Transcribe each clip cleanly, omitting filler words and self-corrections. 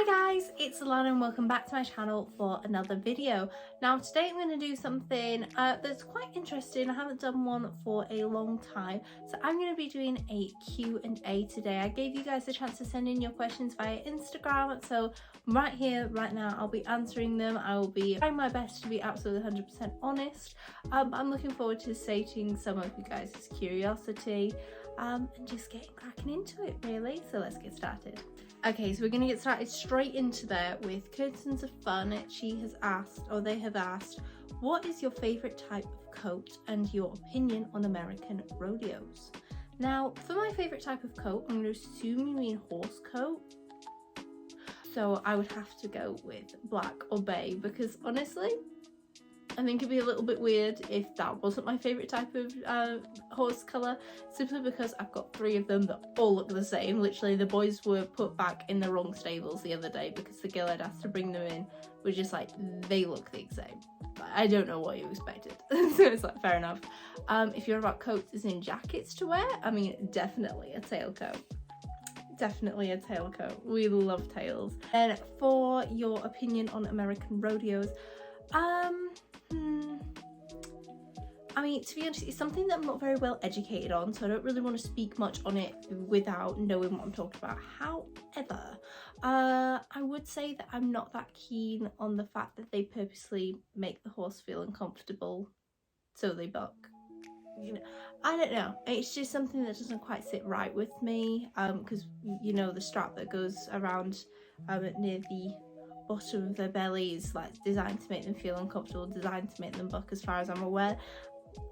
Hi guys, it's Alana and welcome back to my channel for another video. Now today I'm going to do something that's quite interesting. I haven't done one for a long time, so I'm going to be doing a Q&A today. I gave you guys a chance to send in your questions via Instagram, so right here, right now, I'll be answering them. I will be trying my best to be absolutely 100% honest. I'm looking forward to sating some of you guys' curiosity and just getting cracking into it really, so let's get started. Okay, so we're going to get started straight into there with Curtains of Fun. She has asked, or they have asked, what is your favourite type of coat and your opinion on American rodeos? Now, for my favourite type of coat, I'm going to assume you mean horse coat. So I would have to go with black or bay because honestly, I think it'd be a little bit weird if that wasn't my favourite type of horse colour, simply because I've got 3 of them that all look the same. Literally, the boys were put back in the wrong stables the other day because the girl I'd asked to bring them in was just like, they look the same. I don't know what you expected. So it's like, fair enough. If you're about coats as in jackets to wear, I mean, definitely a tailcoat. Definitely a tailcoat. We love tails. And for your opinion on American rodeos, I mean, to be honest, it's something that I'm not very well educated on, so I don't really want to speak much on it without knowing what I'm talking about. However, I would say that I'm not that keen on the fact that they purposely make the horse feel uncomfortable so they buck. You know, I don't know, it's just something that doesn't quite sit right with me, because you know, the strap that goes around near the bottom of their belly is like designed to make them feel uncomfortable, designed to make them buck as far as I'm aware,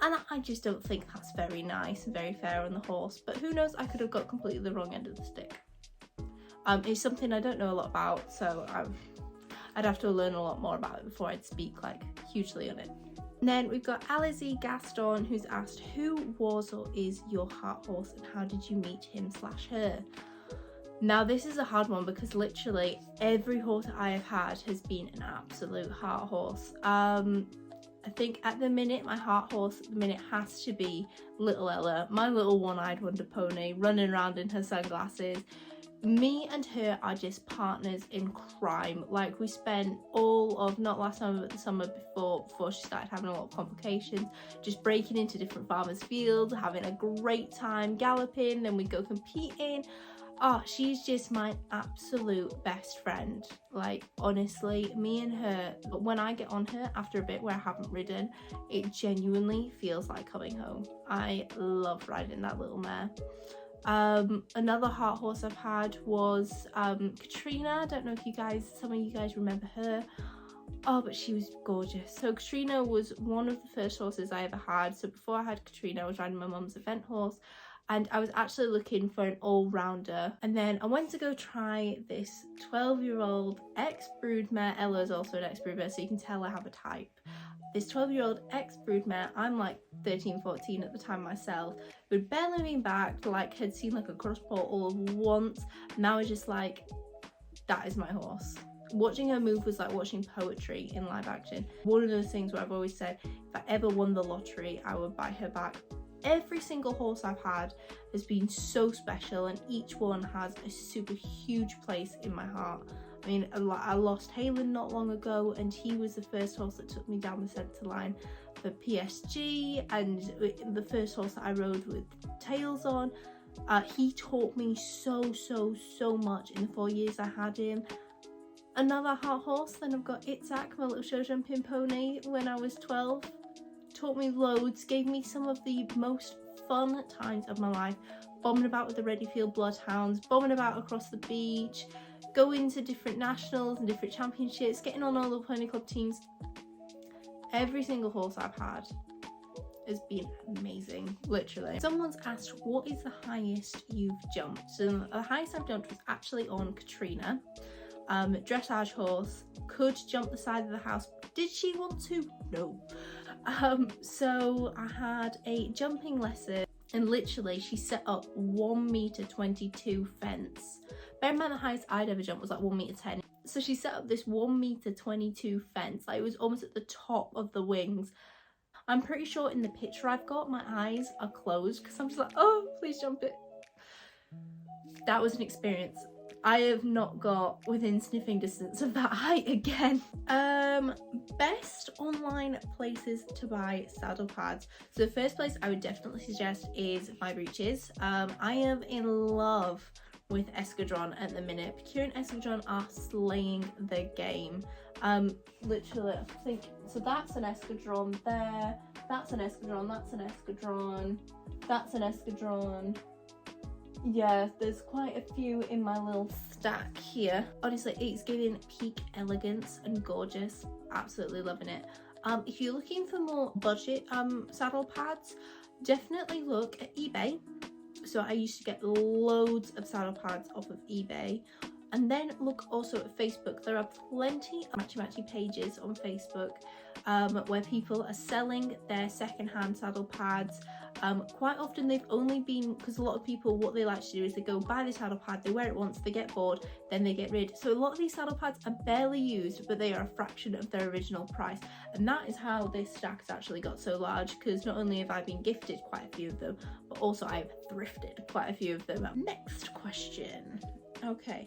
and I just don't think that's very nice and very fair on the horse. But who knows, I could have got completely the wrong end of the stick. It's something I don't know a lot about, so I'd have to learn a lot more about it before I'd speak like hugely on it. And then we've got Alizé Gaston, who's asked, who was or is your heart horse and how did you meet him / her? Now this is a hard one because literally every horse I have had has been an absolute heart horse. I think at the minute my heart horse at the minute has to be little Ella, my little one-eyed wonder pony running around in her sunglasses. Me and her are just partners in crime. Like, we spent all of, not last summer but the summer before she started having a lot of complications, just breaking into different farmers' fields, having a great time galloping, then we'd go competing. Oh, she's just my absolute best friend. Like, honestly, me and her, but when I get on her after a bit where I haven't ridden, it genuinely feels like coming home. I love riding that little mare. Another heart horse I've had was Katrina. I don't know if some of you guys remember her. Oh, but she was gorgeous. So Katrina was one of the first horses I ever had. So before I had Katrina, I was riding my mum's event horse, and I was actually looking for an all-rounder. And then I went to go try this 12-year-old ex-broodmare. Ella is also an ex-broodmare, so you can tell I have a type. This 12-year-old ex-broodmare, I'm like 13, 14 at the time myself, who'd barely been back, like had seen like a cross port all once, and I was just like, that is my horse. Watching her move was like watching poetry in live action. One of those things where I've always said, if I ever won the lottery, I would buy her back. Every single horse I've had has been so special, and each one has a super huge place in my heart. I mean, I lost Halen not long ago, and he was the first horse that took me down the centre line for PSG, and the first horse that I rode with tails on. He taught me so much in the 4 years I had him. Another heart horse, then I've got Itzhak, my little show jumping pony, when I was 12. Taught me loads, gave me some of the most fun times of my life, bombing about with the Reddyfield Bloodhounds, bombing about across the beach, going to different nationals and different championships, getting on all the pony club teams. Every single horse I've had has been amazing, literally. Someone's asked, what is the highest you've jumped? So the highest I've jumped was actually on Katrina. Dressage horse, could jump the side of the house. Did she want to? No. So I had a jumping lesson, and literally she set up 1.22 meter fence. Bear in mind the highest I'd ever jumped was like 1.10 meter. So she set up this 1.22 meter fence, like it was almost at the top of the wings. I'm pretty sure in the picture I've got, my eyes are closed because I'm just like, oh, please jump it. That was an experience I have not got within sniffing distance of that height again. Best online places to buy saddle pads. So the first place I would definitely suggest is My Breeches. I am in love with Escadron at the minute. Pure and Escadron are slaying the game. Literally, I think, so that's an Escadron there, that's an Escadron, that's an Escadron, that's an Escadron. Yeah, there's quite a few in my little stack here. Honestly, it's giving peak elegance and gorgeous. Absolutely loving it. If you're looking for more budget saddle pads, definitely look at eBay. So I used to get loads of saddle pads off of eBay. And then look also at Facebook. There are plenty of matchy pages on Facebook where people are selling their secondhand saddle pads. Quite often they've only been, because a lot of people, what they like to do is they go buy the saddle pad, they wear it once, they get bored, then they get rid. So a lot of these saddle pads are barely used, but they are a fraction of their original price. And that is how this stack has actually got so large, because not only have I been gifted quite a few of them, but also I've thrifted quite a few of them. Next question. Okay.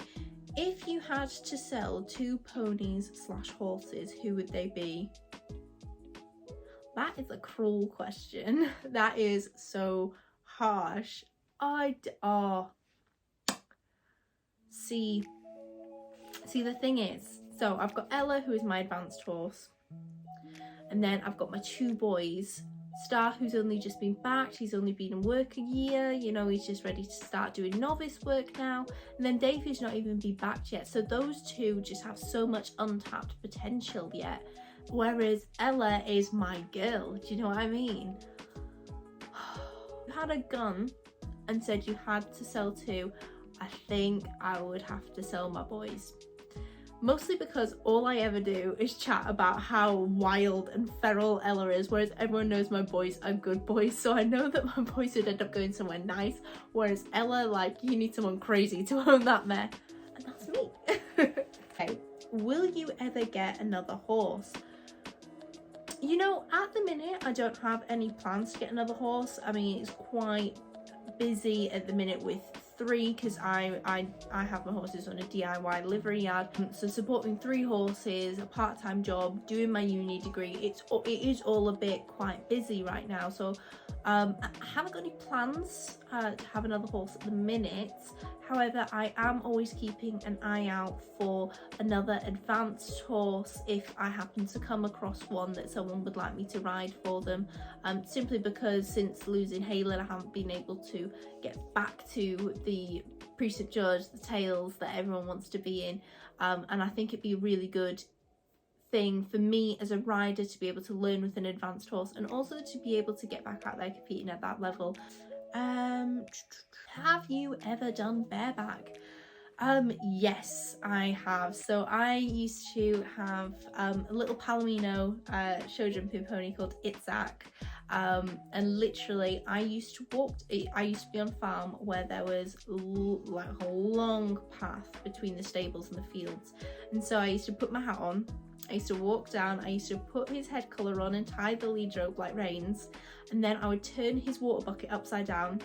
If you had to sell 2 ponies / horses, who would they be? That is a cruel question. That is so harsh. See, the thing is, so I've got Ella, who is my advanced horse, and then I've got my 2 boys. Star, who's only just been back, he's only been in work a year, you know, he's just ready to start doing novice work now. And then Dave, who's not even been back yet. So those 2 just have so much untapped potential yet. Whereas Ella is my girl, do you know what I mean? If you had a gun and said you had to sell 2, I think I would have to sell my boys. Mostly because all I ever do is chat about how wild and feral Ella is, whereas everyone knows my boys are good boys, so I know that my boys would end up going somewhere nice, whereas Ella, like, you need someone crazy to own that mare, and that's me. Okay, will you ever get another horse? You know, at the minute, I don't have any plans to get another horse. I mean, it's quite busy at the minute with 3, because I have my horses on a DIY livery yard, so supporting 3 horses, a part-time job, doing my uni degree, it is all a bit quite busy right now. So I haven't got any plans to have another horse at the minute. However, I am always keeping an eye out for another advanced horse if I happen to come across one that someone would like me to ride for them. Simply because since losing Halen, I haven't been able to get back to the Precinct Judge, the tails that everyone wants to be in. And I think it'd be a really good thing for me as a rider to be able to learn with an advanced horse, and also to be able to get back out there competing at that level. Have you ever done bareback? Yes, I have. So I used to have a little Palomino show jumping pony called Itzak, and literally I used to be on a farm where there was like a long path between the stables and the fields, and so I used to put my hat on, I used to walk down, I used to put his head colour on and tie the lead rope like reins, and then I would turn his water bucket upside down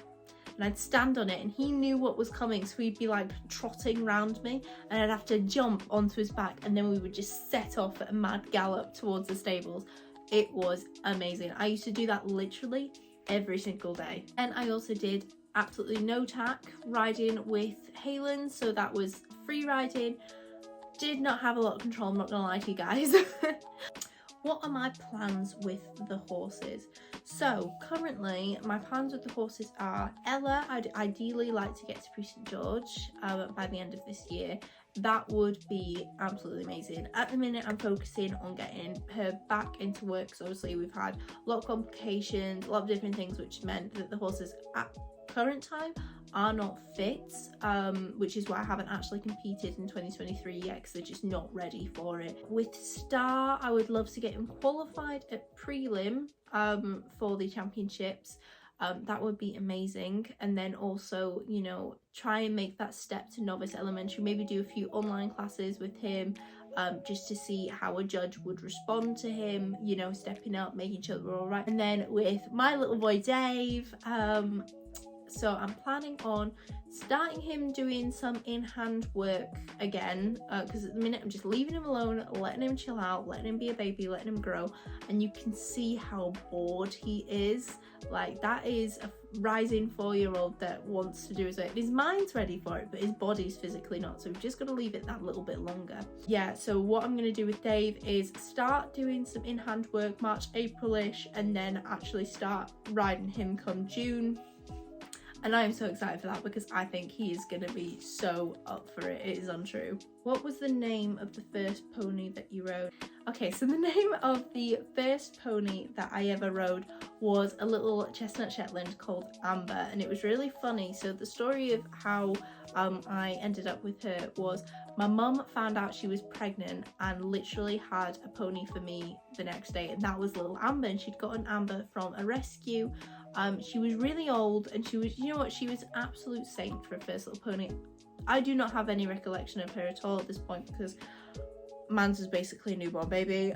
and I'd stand on it, and he knew what was coming, so he'd be like trotting round me and I'd have to jump onto his back, and then we would just set off at a mad gallop towards the stables. It was amazing. I used to do that literally every single day. And I also did absolutely no tack riding with Halen, so that was free riding. Did not have a lot of control, I'm not gonna lie to you guys. What are my plans with the horses? So currently my plans with the horses are Ella, I'd ideally like to get to Precinct George by the end of this year. That would be absolutely amazing. At the minute I'm focusing on getting her back into work, so obviously we've had a lot of complications, a lot of different things, which meant that the horses at current time are not fit, which is why I haven't actually competed in 2023 yet, because they're just not ready for it. With Star, I would love to get him qualified at prelim for the championships. That would be amazing. And then also, you know, try and make that step to novice elementary, maybe do a few online classes with him, just to see how a judge would respond to him, you know, stepping up, making sure that we're all right. And then with my little boy Dave, So I'm planning on starting him doing some in-hand work again, because at the minute I'm just leaving him alone, letting him chill out, letting him be a baby, letting him grow, and you can see how bored he is. Like, that is a rising 4-year-old that wants to do his work. His mind's ready for it, but his body's physically not, so we've just got to leave it that little bit longer. Yeah, so what I'm going to do with Dave is start doing some in-hand work March, April-ish, and then actually start riding him come June. And I am so excited for that because I think he is going to be so up for it. It is untrue. What was the name of the first pony that you rode? Okay, so the name of the first pony that I ever rode was a little chestnut Shetland called Amber, and it was really funny. So the story of how I ended up with her was my mum found out she was pregnant and literally had a pony for me the next day, and that was little Amber, and she'd gotten Amber from a rescue. She was really old, and she was, you know what, she was an absolute saint for a first little pony. I do not have any recollection of her at all at this point because Mans was basically a newborn baby.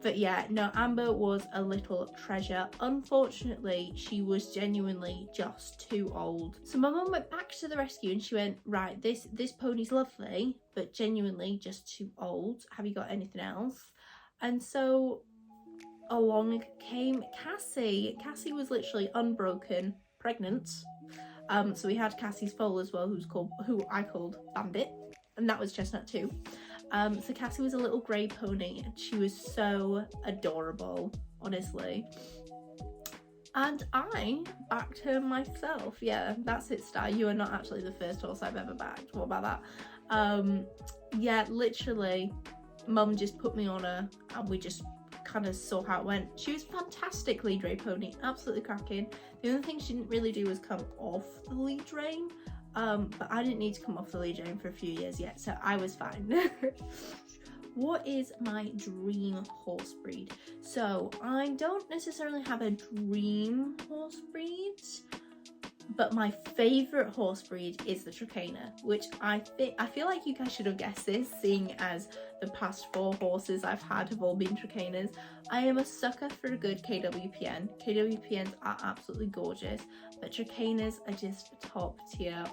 But yeah, no, Amber was a little treasure. Unfortunately, she was genuinely just too old. So my mum went back to the rescue and she went, right, this pony's lovely, but genuinely just too old. Have you got anything else? And so along came Cassie. Cassie was literally unbroken, pregnant. So we had Cassie's foal as well, who I called Bandit, and that was Chestnut too. So Cassie was a little grey pony, and she was so adorable, honestly. And I backed her myself. Yeah, that's it, Star. You are not actually the first horse I've ever backed. What about that? Yeah, literally, Mum just put me on her, and we just kind of saw how it went. She was fantastic lead rein pony, absolutely cracking. The only thing she didn't really do was come off the lead rein, but I didn't need to come off the lead rein for a few years yet, so I was fine. What is my dream horse breed? So I don't necessarily have a dream horse breed, but my favourite horse breed is the Trakehner, which I feel like you guys should have guessed this, seeing as the past 4 horses I've had have all been Trakehners. I am a sucker for a good KWPN. KWPNs are absolutely gorgeous, but Trakehners are just top tier.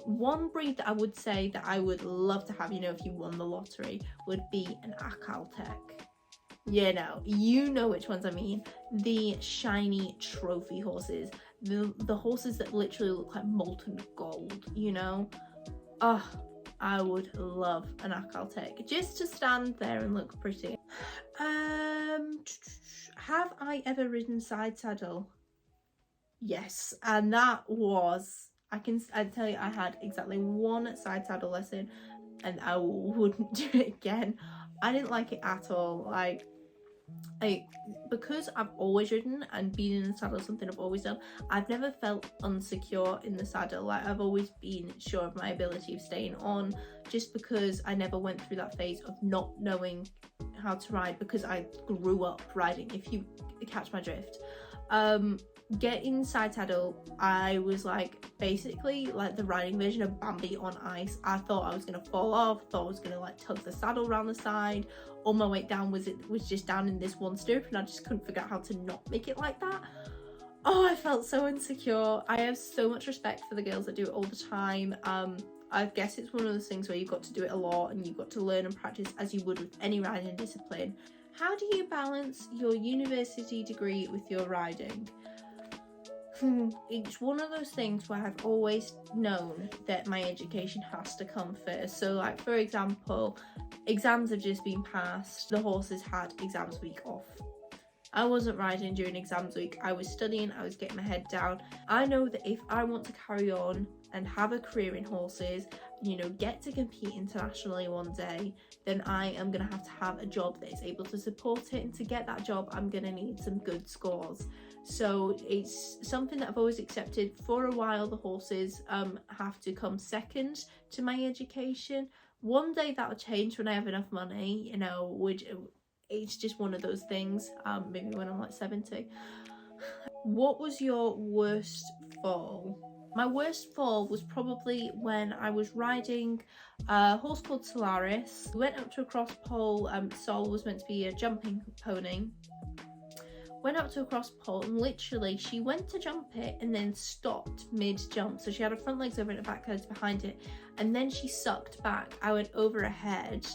One breed that I would say that I would love to have, you know, if you won the lottery, would be an Akaltech. You know which ones I mean. The shiny trophy horses. The horses that literally look like molten gold, you know? I would love an Akaltech just to stand there and look pretty. Have I ever ridden side saddle? Yes, and that was, I'd tell you, I had exactly 1 side saddle lesson and I wouldn't do it again. I didn't like it at all. Because I've always ridden and been in the saddle, something I've always done, I've never felt unsecure in the saddle. Like, I've always been sure of my ability of staying on, just because I never went through that phase of not knowing how to ride, because I grew up riding, if you catch my drift. Getting side saddle, I was like basically like the riding version of Bambi on ice. I thought I was gonna fall off, thought I was gonna like tug the saddle around the side. All my weight down was just down in this one stirrup, and I just couldn't figure out how to not make it like that. I felt so insecure. I have so much respect for the girls that do it all the time. I guess it's one of those things where you've got to do it a lot and you've got to learn and practice as you would with any riding discipline. How do you balance your university degree with your riding? It's one of those things where I've always known that my education has to come first. So, like, for example, exams have just been passed. The horses had exams week off. I wasn't riding during exams week. I was studying, I was getting my head down. I know that if I want to carry on and have a career in horses, you know, get to compete internationally one day, then I am going to have a job that is able to support it. And to get that job, I'm going to need some good scores. So it's something that I've always accepted. For a while, the horses have to come second to my education. One day that'll change when I have enough money, you know, which it's just one of those things, maybe when I'm like 70. What was your worst fall? My worst fall was probably when I was riding a horse called Solaris. We went up to a cross pole. Sol was meant to be a jumping pony. went up to a cross pole, and literally she went to jump it and then stopped mid-jump. So she had her front legs over and her back legs behind it, and then she sucked back. I went over her head,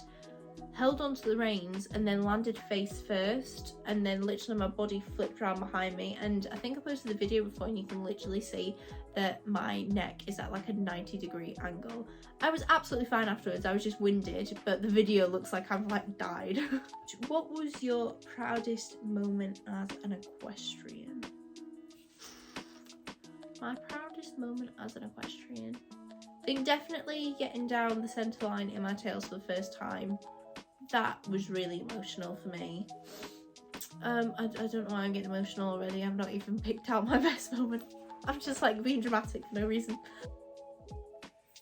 held onto the reins, and then landed face first, and then literally my body flipped around behind me. And I think I posted the video before, and you can literally see that my neck is at like a 90-degree angle. I was absolutely fine afterwards, I was just winded, but the video looks like I've like died. What was your proudest moment as an equestrian? My proudest moment as an equestrian, I think definitely getting down the centre line in my tails for the first time. That was really emotional for me. I don't know why I'm getting emotional already. I've not even picked out my best moment. I'm just like being dramatic for no reason.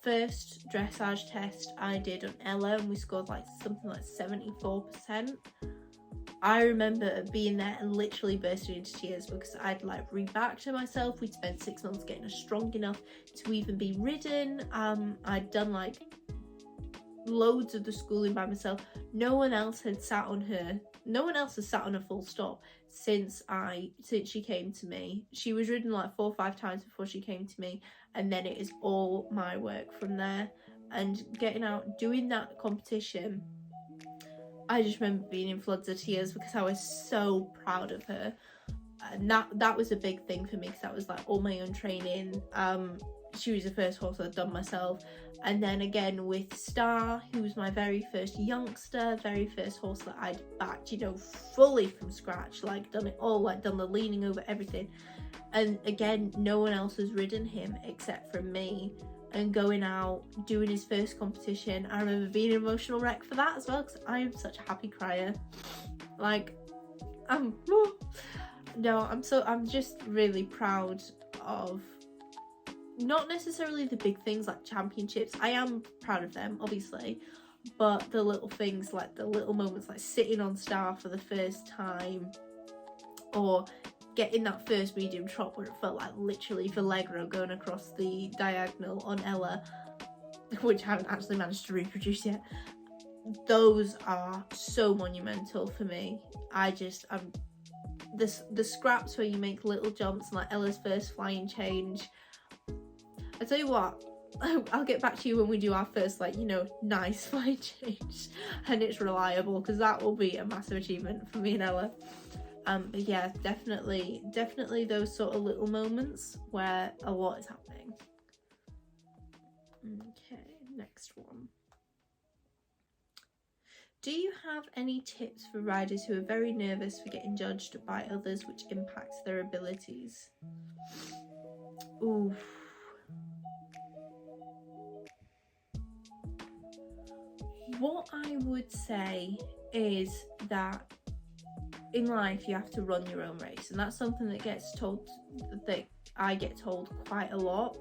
First dressage test I did on Ella, and we scored like something like 74%. I remember being there and literally bursting into tears because I'd like rebacked to myself. We'd spent 6 months getting her strong enough to even be ridden. I'd done like loads of the schooling by myself. No one else had sat on her. No one else has sat on her full stop since she came to me. She was ridden like 4 or 5 times before she came to me, and then it is all my work from there. And getting out, doing that competition, I just remember being in floods of tears because I was so proud of her. And that was a big thing for me because that was like all my own training. She was the first horse I'd done myself. And then again with Star, who was my very first youngster, very first horse that I'd backed, you know, fully from scratch, like done it all, like done the leaning over everything. And again, no one else has ridden him except for me. And going out, doing his first competition, I remember being an emotional wreck for that as well, because I am such a happy crier. Like, I'm just really proud of not necessarily the big things like championships. I am proud of them, obviously, but the little things, like the little moments, like sitting on Star for the first time, or getting that first medium trot where it felt like literally Vallegro going across the diagonal on Ella, which I haven't actually managed to reproduce yet. Those are so monumental for me. The scraps where you make little jumps, like Ella's first flying change. I tell you what, I'll get back to you when we do our first, like, you know, nice flying change and it's reliable, because that will be a massive achievement for me and Ella. But yeah, definitely those sort of little moments where a lot is happening. Okay, next one. Do you have any tips for riders who are very nervous for getting judged by others, which impacts their abilities? Ooh. What I would say is that in life you have to run your own race, and that's something that I get told quite a lot.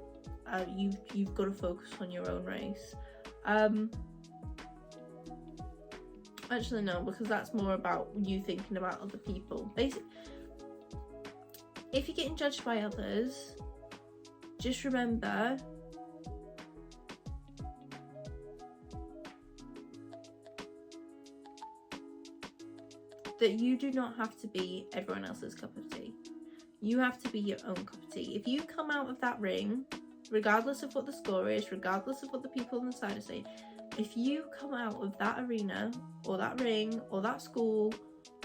You've got to focus on your own race. Actually no, because that's more about you thinking about other people. Basically, if you're getting judged by others, just remember that you do not have to be everyone else's cup of tea. You have to be your own cup of tea. If you come out of that ring, regardless of what the score is, regardless of what the people on the side are saying, if you come out of that arena or that ring or that school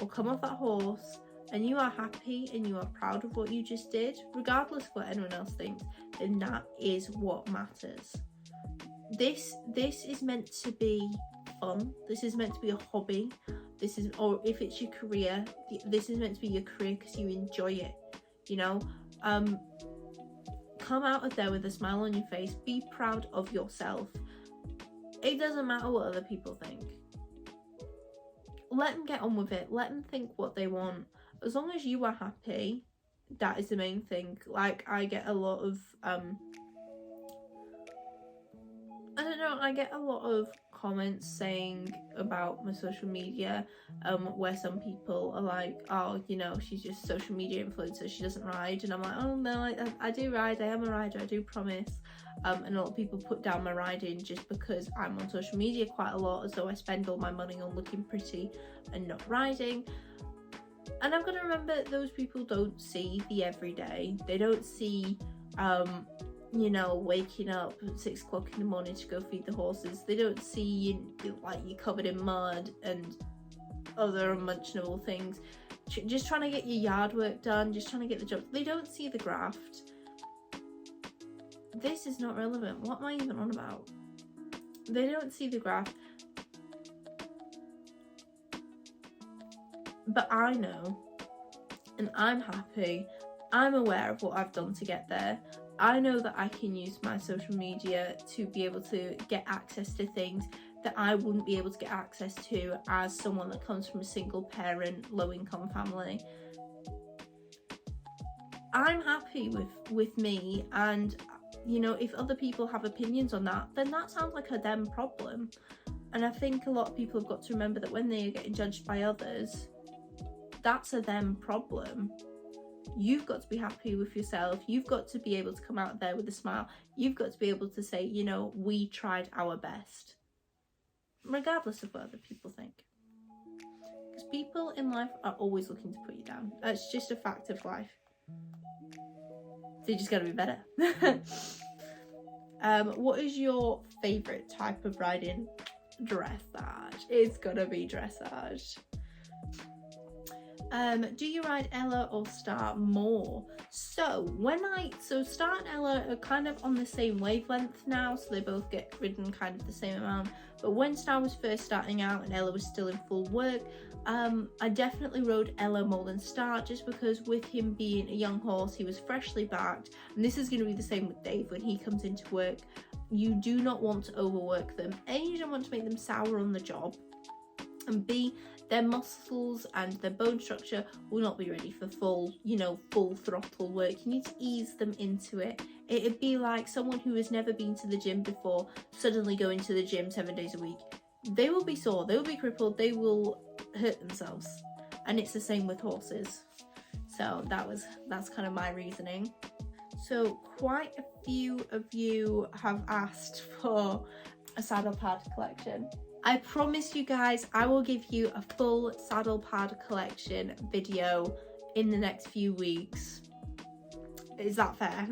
or come off that horse and you are happy and you are proud of what you just did, regardless of what anyone else thinks, then that is what matters. This is meant to be fun. This is meant to be a hobby. Or if it's your career, this is meant to be your career because you enjoy it, you know. Come out of there with a smile on your face. Be proud of yourself. It doesn't matter what other people think. Let them get on with it. Let them think what they want. As long as you are happy, that is the main thing. Like, I get a lot of I get a lot of comments saying about my social media where some people are like, oh, you know, she's just a social media influencer, she doesn't ride. And I'm like, oh no, I do ride, I am a rider, I do promise. And a lot of people put down my riding just because I'm on social media quite a lot, as though I spend all my money on looking pretty and not riding. And I've got to remember those people don't see the everyday. They don't see, you know, waking up at 6 o'clock in the morning to go feed the horses. They don't see you like you're covered in mud and other unmentionable things. Just trying to get your yard work done, just trying to get the job. They don't see the graft. This is not relevant. What am I even on about? They don't see the graft. But I know, and I'm happy. I'm aware of what I've done to get there. I know that I can use my social media to be able to get access to things that I wouldn't be able to get access to as someone that comes from a single parent, low income family. I'm happy with me, and you know, if other people have opinions on that, then that sounds like a them problem. And I think a lot of people have got to remember that when they are getting judged by others, that's a them problem. You've got to be happy with yourself. You've got to be able to come out there with a smile. You've got to be able to say, you know, we tried our best, regardless of what other people think. Because people in life are always looking to put you down. It's just a fact of life. So you just got to be better. What is your favourite type of riding? Dressage. It's gotta be dressage. Do you ride Ella or Star more? So Star and Ella are kind of on the same wavelength now, so they both get ridden kind of the same amount. But when Star was first starting out and Ella was still in full work, I definitely rode Ella more than Star, just because with him being a young horse, he was freshly backed, and this is going to be the same with Dave when he comes into work. You do not want to overwork them. A, you don't want to make them sour on the job, and B, their muscles and their bone structure will not be ready for full throttle work. You need to ease them into it. It'd be like someone who has never been to the gym before suddenly going to the gym 7 days a week. They will be sore, they will be crippled, they will hurt themselves. And it's the same with horses. So that's kind of my reasoning. So quite a few of you have asked for a saddle pad collection. I promise you guys, I will give you a full saddle pad collection video in the next few weeks. Is that fair?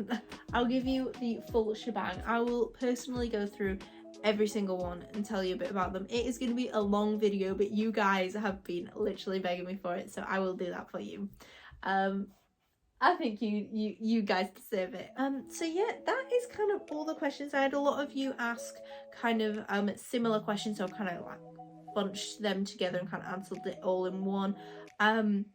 I'll give you the full shebang. I will personally go through every single one and tell you a bit about them. It is going to be a long video, but you guys have been literally begging me for it, so I will do that for you. I think you guys deserve it. So yeah, that is kind of all the questions. I had a lot of you ask kind of similar questions, so I kind of like bunched them together and kind of answered it all in one. I can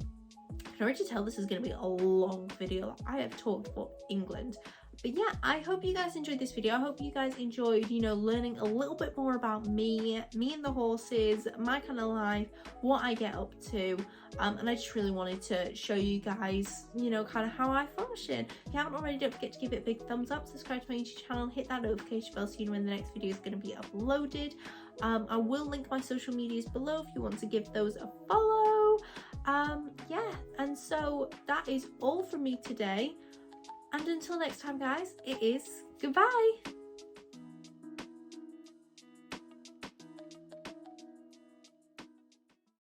already tell this is going to be a long video. I have talked for England. But yeah, I hope you guys enjoyed this video. I hope you guys enjoyed, learning a little bit more about me and the horses, my kind of life, what I get up to. And I just really wanted to show you guys, kind of how I function. If you haven't already, don't forget to give it a big thumbs up, subscribe to my YouTube channel, hit that notification bell so you know when the next video is going to be uploaded. I will link my social medias below if you want to give those a follow. Yeah, and so that is all from me today. And until next time, guys, it is goodbye.